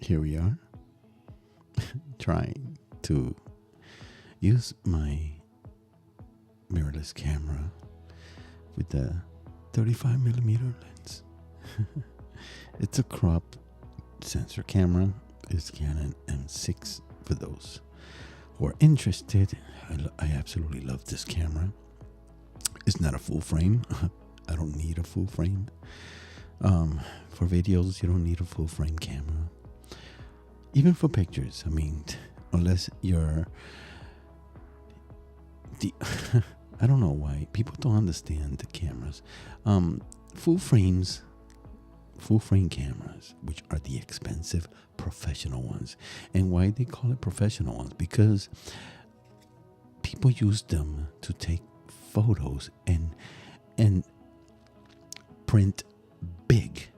Here we are trying to use my mirrorless camera with the 35mm lens. It's a cropped sensor camera. It's Canon M6 for those who are interested. I absolutely love this camera. It's not a full frame. I don't need a full frame. For videos, you don't need a full frame camera. Even for pictures, I mean, unless you're I don't know why people don't understand the cameras. Full frame cameras, which are the expensive professional ones. And why they call it professional ones? Because people use them to take photos and print big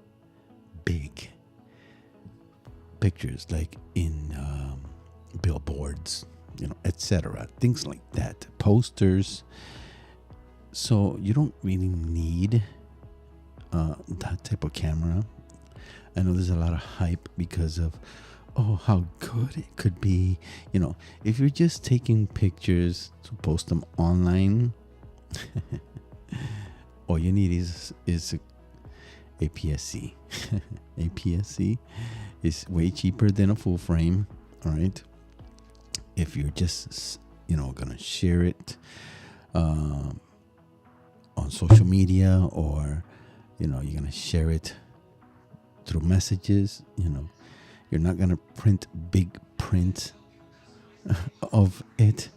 pictures, like in billboards, etc. Things like that, posters. So you don't really need that type of camera. I know there's a lot of hype because of how good it could be. If you're just taking pictures to post them online, all you need is APS-C. APS-C is way cheaper than a full frame. All right. If you're just gonna share it on social media, or you're gonna share it through messages, you're not gonna print big print of it,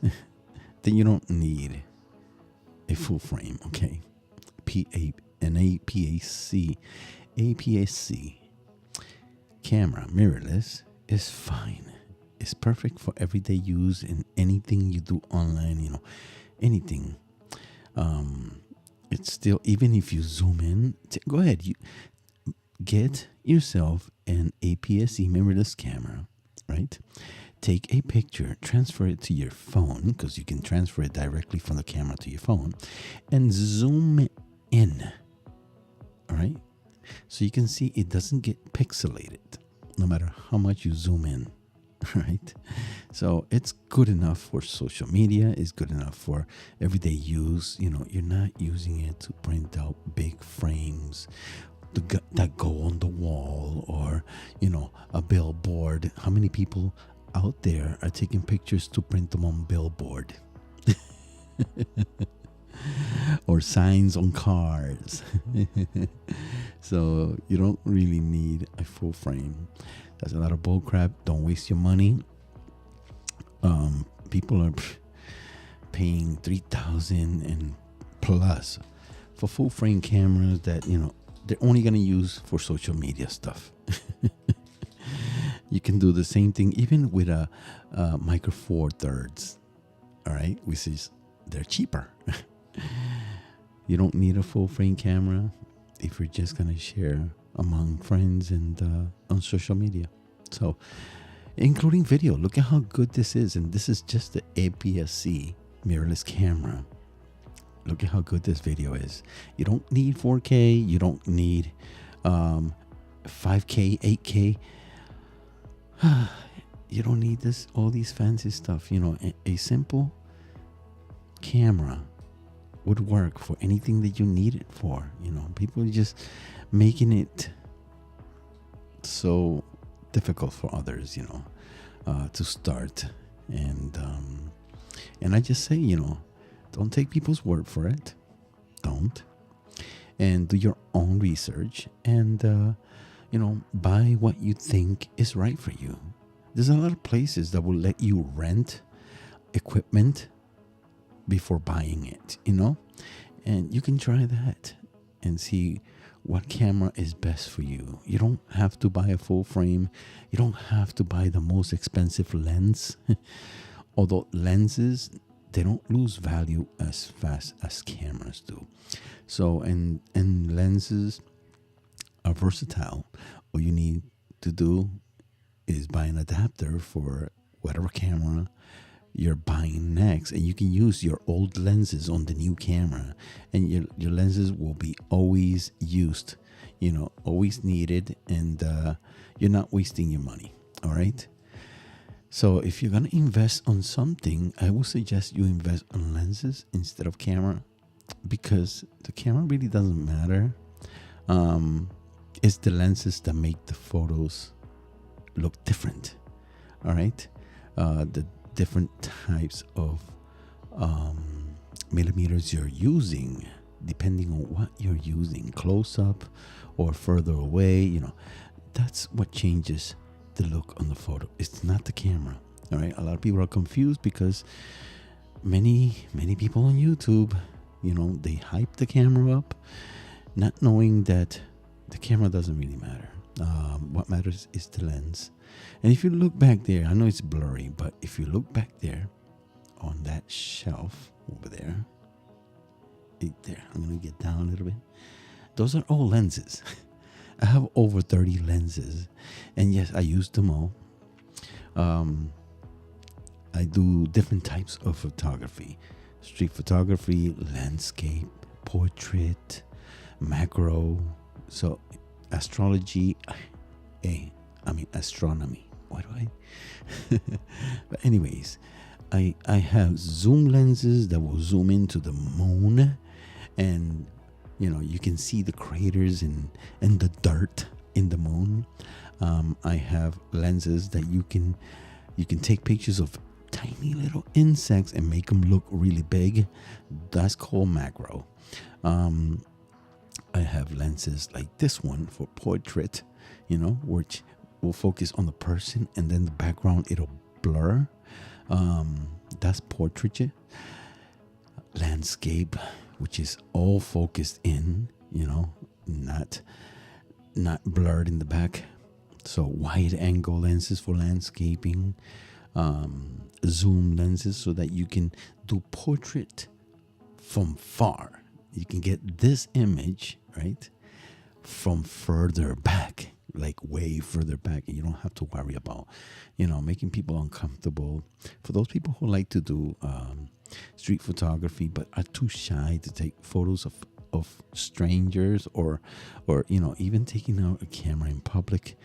then you don't need a full frame. Okay. An APS-C camera, mirrorless, is fine. It's perfect for everyday use in anything you do online, anything. It's still, even if you zoom in, go ahead, you get yourself an APS-C mirrorless camera, right? Take a picture, transfer it to your phone, because you can transfer it directly from the camera to your phone, and zoom in. All right, so you can see it doesn't get pixelated no matter how much you zoom in. Right, so it's good enough for social media. It's good enough for everyday use. You're not using it to print out big frames that go on the wall, or a billboard. How many people out there are taking pictures to print them on billboard? Or signs on cars. So you don't really need a full frame. That's a lot of bull crap. Don't waste your money. People are paying $3,000 and plus for full frame cameras that they're only going to use for social media stuff. You can do the same thing even with a Micro Four Thirds. All right, which is, they're cheaper. You don't need a full frame camera if you're just gonna share among friends and on social media. So, including video. Look at how good this is, and this is just the APS-C mirrorless camera. Look at how good this video is. You don't need 4K. You don't need 5K, 8K. You don't need all these fancy stuff. A simple camera would work for anything that you need it for. People are just making it so difficult for others, to start. And I just say, don't take people's word for it. Don't. And do your own research, and buy what you think is right for you. There's a lot of places that will let you rent equipment before buying it, and you can try that and see what camera is best for you. You don't have to buy a full frame. You don't have to buy the most expensive lens. Although lenses, they don't lose value as fast as cameras do. So, and lenses are versatile. All you need to do is buy an adapter for whatever camera you're buying next, and you can use your old lenses on the new camera, and your lenses will be always used, always needed, and you're not wasting your money. All right. So if you're gonna invest on something, I would suggest you invest on lenses instead of camera, because the camera really doesn't matter. Um, it's the lenses that make the photos look different. All right. The different types of millimeters you're using, depending on what you're using, close up or further away, that's what changes the look on the photo. It's not the camera. All right. A lot of people are confused because many people on YouTube, they hype the camera up, not knowing that the camera doesn't really matter. What matters is the lens. And if you look back there, I know it's blurry, but if you look back there on that shelf over there, right there, I'm going to get down a little bit. Those are all lenses. I have over 30 lenses. And yes, I use them all. I do different types of photography: street photography, landscape, portrait, macro. So astrology, astronomy. Why do I? But anyways, I have zoom lenses that will zoom into the moon, and you can see the craters and the dirt in the moon. I have lenses that you can take pictures of tiny little insects and make them look really big. That's called macro. I have lenses like this one for portrait, which will focus on the person, and then the background it'll blur. That's portraiture. Landscape, which is all focused in, not blurred in the back. So wide angle lenses for landscaping, zoom lenses so that you can do portrait from far. You can get this image, right, from further back, like way further back, and you don't have to worry about, making people uncomfortable. For those people who like to do street photography but are too shy to take photos of strangers, or even taking out a camera in public,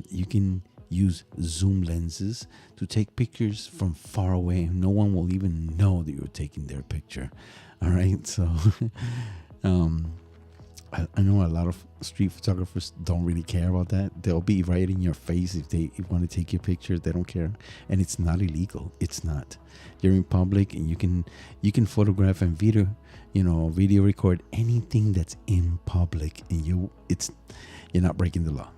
you can use zoom lenses to take pictures from far away. No one will even know that you're taking their picture. All right. So I know a lot of street photographers don't really care about that. They'll be right in your face if they want to take your picture. They don't care, and it's not illegal. It's not. You're in public, and you can photograph and video record anything that's in public, and you're not breaking the law.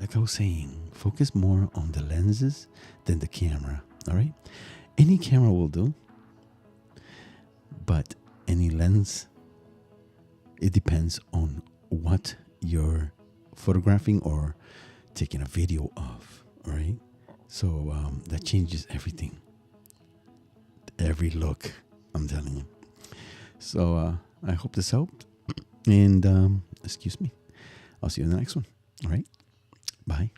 Like I was saying, focus more on the lenses than the camera. All right, any camera will do, but any lens, it depends on what you're photographing or taking a video of. All right, so that changes everything, every look, I'm telling you. So I hope this helped, and excuse me, I'll see you in the next one. All right, bye.